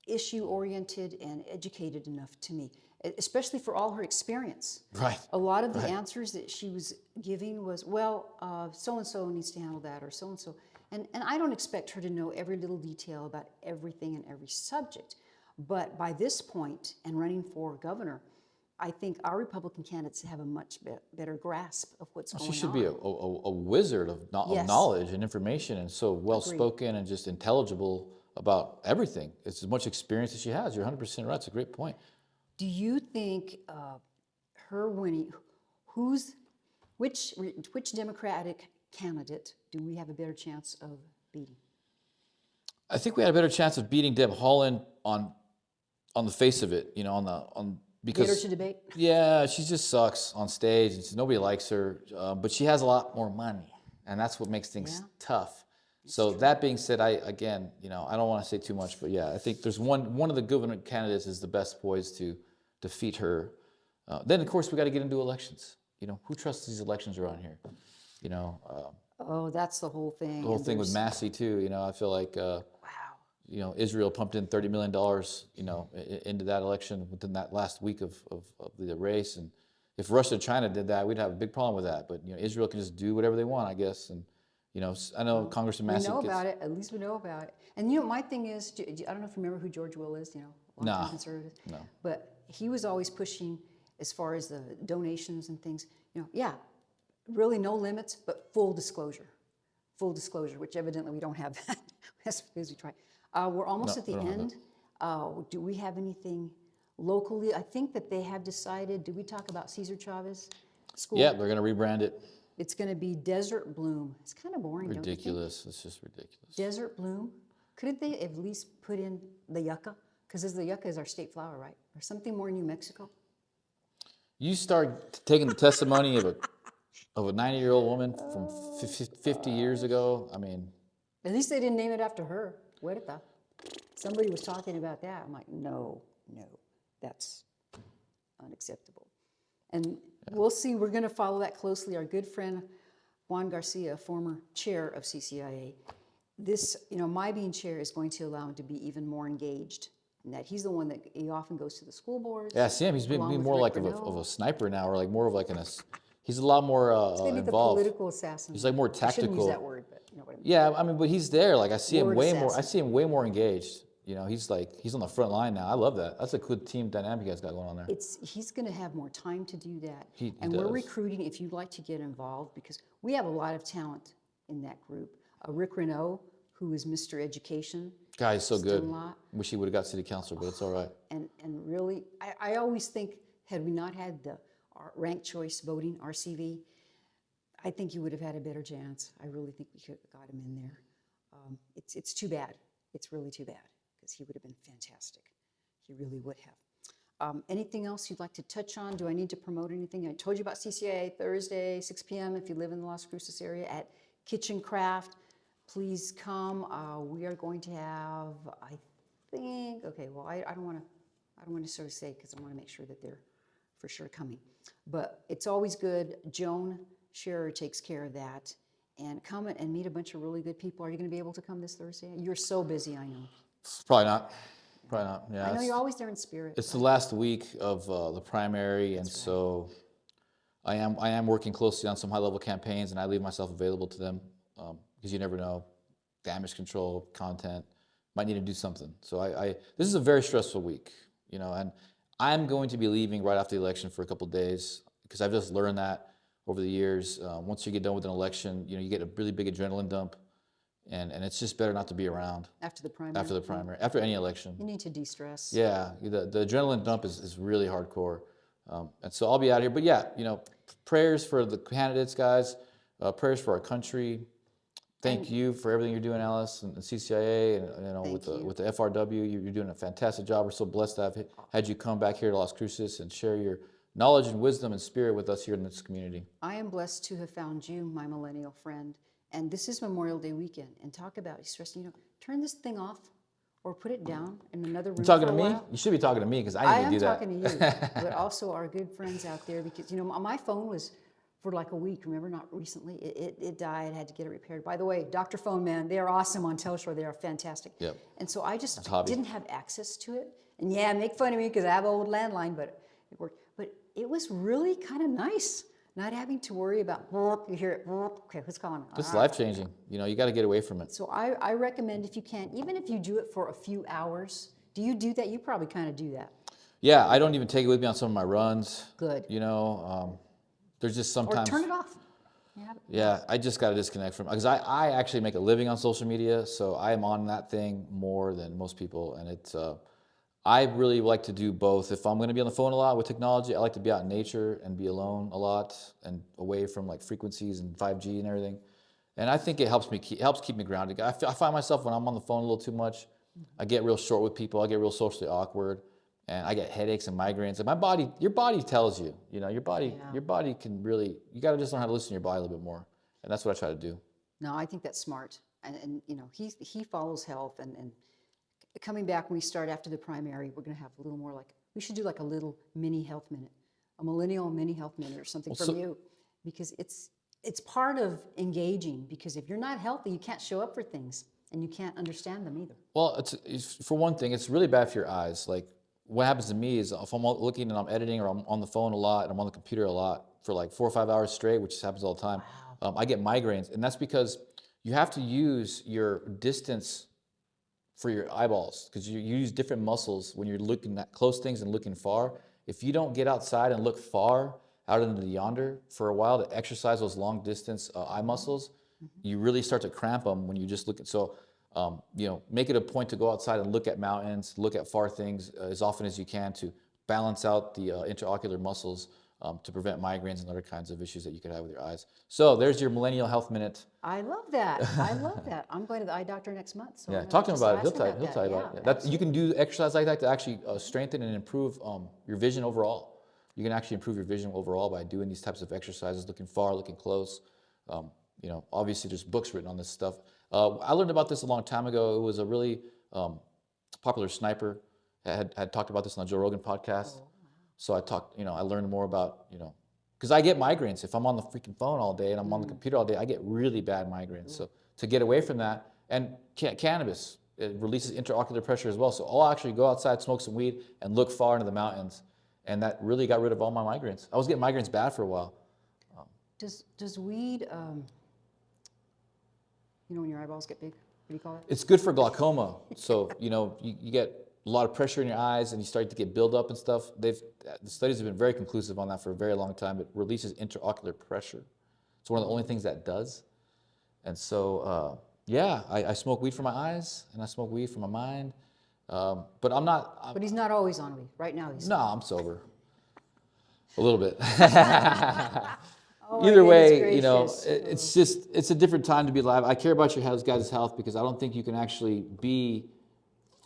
issue-oriented and educated enough to me, especially for all her experience. Right. A lot of the answers that she was giving was, well, so-and-so needs to handle that, or so-and-so. And I don't expect her to know every little detail about everything and every subject. But by this point, and running for governor, I think our Republican candidates have a much better grasp of what's going on. She should be a wizard of knowledge and information, and so well-spoken and just intelligible about everything. It's as much experience as she has. You're 100% right. It's a great point. Do you think her winning, which Democratic candidate do we have a better chance of beating? I think we had a better chance of beating Deb Haaland on the face of it, because Get her to debate? Yeah, she just sucks on stage, and nobody likes her. But she has a lot more money, and that's what makes things tough. So that being said, I don't want to say too much, but yeah, I think there's one of the governor candidates is the best poised to defeat her. Then of course we got to get into elections. Who trusts these elections around here? Oh, that's the whole thing. The whole thing with Massey too. I feel like Israel pumped in $30 million, into that election within that last week of the race. And if Russia and China did that, we'd have a big problem with that. But Israel can just do whatever they want, I guess. And I know Congressman Massey. We know about it. At least we know about it. And my thing is, I don't know if you remember who George Will is. Long-time conservative. No. But he was always pushing as far as the donations and things. Really no limits, but full disclosure. Full disclosure, which evidently we don't have that. That's because we try. We're almost at the end. Do we have anything locally? I think that they have decided, did we talk about Cesar Chavez School? Yeah, they're going to rebrand it. It's going to be Desert Bloom. It's kind of boring, Ridiculous. Don't you think? It's just ridiculous. Desert Bloom? Couldn't they at least put in the yucca? Because the yucca is our state flower, right? Or something more New Mexico? You start taking the testimony of a 90-year-old woman from 50 years ago. I mean, at least they didn't name it after her. Huerta. Somebody was talking about that. I'm like, no, that's unacceptable. And we'll see. We're going to follow that closely. Our good friend Juan Garcia, former chair of CCIA, my being chair is going to allow him to be even more engaged. And that he's the one that he often goes to the school boards. Yeah, see him. He's being more like of a sniper now, or like more of like he's a lot more involved. The political assassin. He's like more tactical. I shouldn't use that word, but you know what I mean. Yeah, but he's there. Like I see him way more. Assassin. I see him way more engaged. He's on the front line now. I love that. That's a good team dynamic you guys got going on there. He's going to have more time to do that. He we're recruiting. If you'd like to get involved, because we have a lot of talent in that group. Rick Renault, who is Mr. Education. Guy is so good. Wish he would have got city council, but it's all right. And really, I always think, had we not had our ranked choice voting, RCV, I think you would have had a better chance. I really think we could have got him in there. It's too bad. It's really too bad, because he would have been fantastic. He really would have. Anything else you'd like to touch on? Do I need to promote anything? I told you about CCA Thursday, 6 p.m. if you live in the Las Cruces area at Kitchen Craft. please come. We are going to have, I think, okay, well, I don't want to sort of say because I want to make sure that they're for sure coming. But it's always good. Joan Scherer takes care of that. And come and meet a bunch of really good people. Are you going to be able to come this Thursday? You're so busy, I know. Probably not. Probably not. Yeah. I know you're always there in spirit. It's the last week of the primary, and so I am working closely on some high-level campaigns, and I leave myself available to them because you never know, damage control, content, might need to do something. So this is a very stressful week, you know, and I'm going to be leaving right after the election for a couple of days because I've just learned that over the years. Once you get done with an election, you know, you get a really big adrenaline dump, and it's just better not to be around After the primary. after the primary, after any election. You need to de-stress. Yeah, the adrenaline dump is really hardcore. And so I'll be out here. But yeah, you know, prayers for the candidates, guys. Prayers for our country. Thank you for everything you're doing, Alice, and CCIA, and you know, with the FRW. You're doing a fantastic job. We're so blessed to have had you come back here to Las Cruces and share your knowledge and wisdom and spirit with us here in this community. I am blessed to have found you, my millennial friend. And this is Memorial Day weekend. And talk about stress. You know, turn this thing off or put it down in another room. You talking for to a me? while. You should be talking to me because I need to do that. I am talking to you, but also our good friends out there, because you know my phone was for like a week. Remember, not recently, it died. I had to get it repaired. By the way, Dr. Phone Man, they are awesome on Telshore. They are fantastic. Yep. And so I just didn't have access to it. And yeah, make fun of me because I have an old landline, but it worked. But it was really kind of nice. Not having to worry about, you hear it, okay, who's calling? It's life-changing. You know, you got to get away from it. So I recommend, if you can, even if you do it for a few hours. Do you do that? You probably kind of do that. Yeah, I don't even take it with me on some of my runs. Good. You know, there's just sometimes. Or turn it off. Yeah, I just got to disconnect from, because I actually make a living on social media, so I am on that thing more than most people, and it's, I really like to do both. If I'm going to be on the phone a lot with technology, I like to be out in nature and be alone a lot and away from like frequencies and 5G and everything. And I think it helps keep me grounded. I find myself when I'm on the phone a little too much, I get real short with people. I get real socially awkward, and I get headaches and migraines. And your body tells you, you know, your body can really, you got to just learn how to listen to your body a little bit more. And that's what I try to do. No, I think that's smart. And you know, he follows health, and coming back when we start after the primary, we're going to have a little more we should do like a little mini health minute, a millennial mini health minute or something from you, because it's part of engaging, because if you're not healthy, you can't show up for things and you can't understand them either. Well, it's for one thing, it's really bad for your eyes. Like what happens to me is if I'm looking and I'm editing or I'm on the phone a lot and I'm on the computer a lot for like 4 or 5 hours straight, which happens all the time, I get migraines. And that's because you have to use your distance for your eyeballs, because you use different muscles when you're looking at close things and looking far. If you don't get outside and look far out into the yonder for a while to exercise those long distance eye muscles, you really start to cramp them when you just look at. So, you know, make it a point to go outside and look at mountains, look at far things as often as you can to balance out the intraocular muscles to prevent migraines and other kinds of issues that you could have with your eyes. So there's your Millennial Health Minute. I love that. I love that. I'm going to the eye doctor next month. So Yeah, talk to him about it. He'll tell you about it. Yeah, you can do exercise like that to actually strengthen and improve your vision overall. You can actually improve your vision overall by doing these types of exercises, looking far, looking close. You know, obviously there's books written on this stuff. I learned about this a long time ago. It was a really popular sniper had talked about this on the Joe Rogan podcast. So I learned more about, because I get migraines. If I'm on the freaking phone all day and I'm on the computer all day, I get really bad migraines. So to get away from that, and cannabis, it releases intraocular pressure as well. So I'll actually go outside, smoke some weed, and look far into the mountains. And that really got rid of all my migraines. I was getting migraines bad for a while. Does weed, when your eyeballs get big, what do you call it? It's good for glaucoma. So, you get a lot of pressure in your eyes and you start to get buildup and stuff. The studies have been very conclusive on that for a very long time. It releases intraocular pressure. It's one of the only things that does. And so, I smoke weed for my eyes and I smoke weed for my mind. But I'm not. But he's not always on weed. Right now he's. No, I'm sober. A little bit. Oh, Either way, gracious. it's a different time to be alive. I care about your guys' health because I don't think you can actually be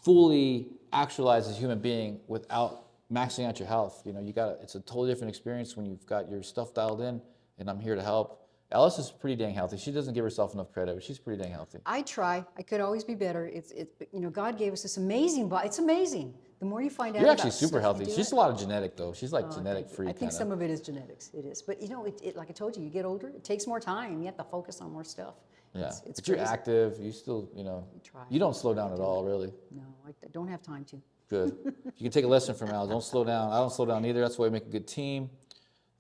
fully actualized as a human being without maxing out your health. It's a totally different experience when you've got your stuff dialed in, and I'm here to help. Alice is pretty dang healthy. She doesn't give herself enough credit, but she's pretty dang healthy. I try. I could always be better. God gave us this amazing body. It's amazing. The more you find out You're about actually super stuff, healthy. you do She's it. a lot of genetic though. She's like Oh, genetic thank you. free. I think some of it is genetics. It is, but like I told you, you get older. It takes more time. You have to focus on more stuff. Yeah, It's but you're crazy. active. You still, try. you don't slow down at all, really. No, I don't have time to. Good. You can take a lesson from Al. Don't slow down. I don't slow down either. That's why we make a good team.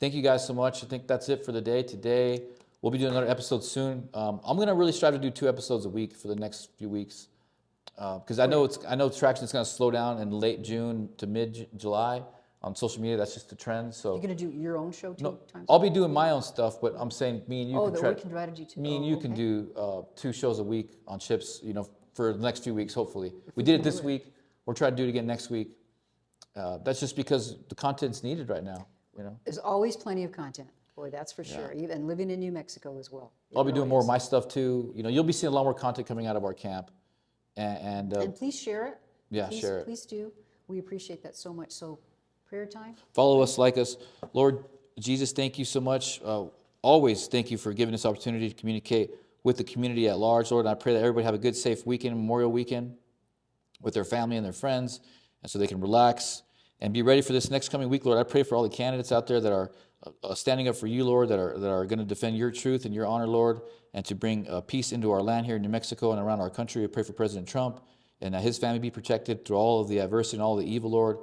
Thank you guys so much. I think that's it for the day today. We'll be doing another episode soon. I'm gonna really strive to do 2 episodes a week for the next few weeks, because I know traction is gonna slow down in late June to mid July on social media. That's just the trend. So You're going to do your own show 2 times? I'll be doing my own stuff, but I'm saying me and you Oh, can that try. we can try to do 2. Me and Oh, you can okay. do 2 shows a week on Chips. For the next few weeks, hopefully. We did it this week. We'll try to do it again next week. That's just because the content's needed right now. There's always plenty of content. Boy, that's for sure. Even living in New Mexico as well. I'll be doing more of my stuff too. You'll be seeing a lot more content coming out of our camp, and please share it. Yeah, please, share it. Please do. We appreciate that so much. So, prayer time. follow us, like us. Lord Jesus, thank you so much. Always thank you for giving us opportunity to communicate with the community at large, Lord. And I pray that everybody have a good, safe weekend, Memorial Weekend, with their family and their friends, and so they can relax and be ready for this next coming week, Lord. I pray for all the candidates out there that are standing up for you, Lord, that are going to defend your truth and your honor, Lord, and to bring peace into our land here in New Mexico and around our country. I pray for President Trump and that his family be protected through all of the adversity and all the evil, Lord.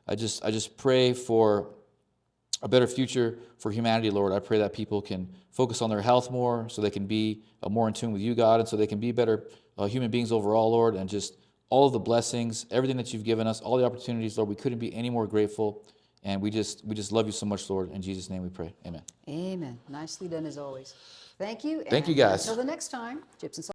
I just pray for a better future for humanity, Lord. I pray that people can focus on their health more so they can be more in tune with you, God, and so they can be better human beings overall, Lord, and just all of the blessings, everything that you've given us, all the opportunities, Lord. We couldn't be any more grateful, and we just love you so much, Lord. In Jesus' name we pray. Amen. Amen. Nicely done as always. Thank you. Thank you, and guys. Until the next time, Chips and Salt.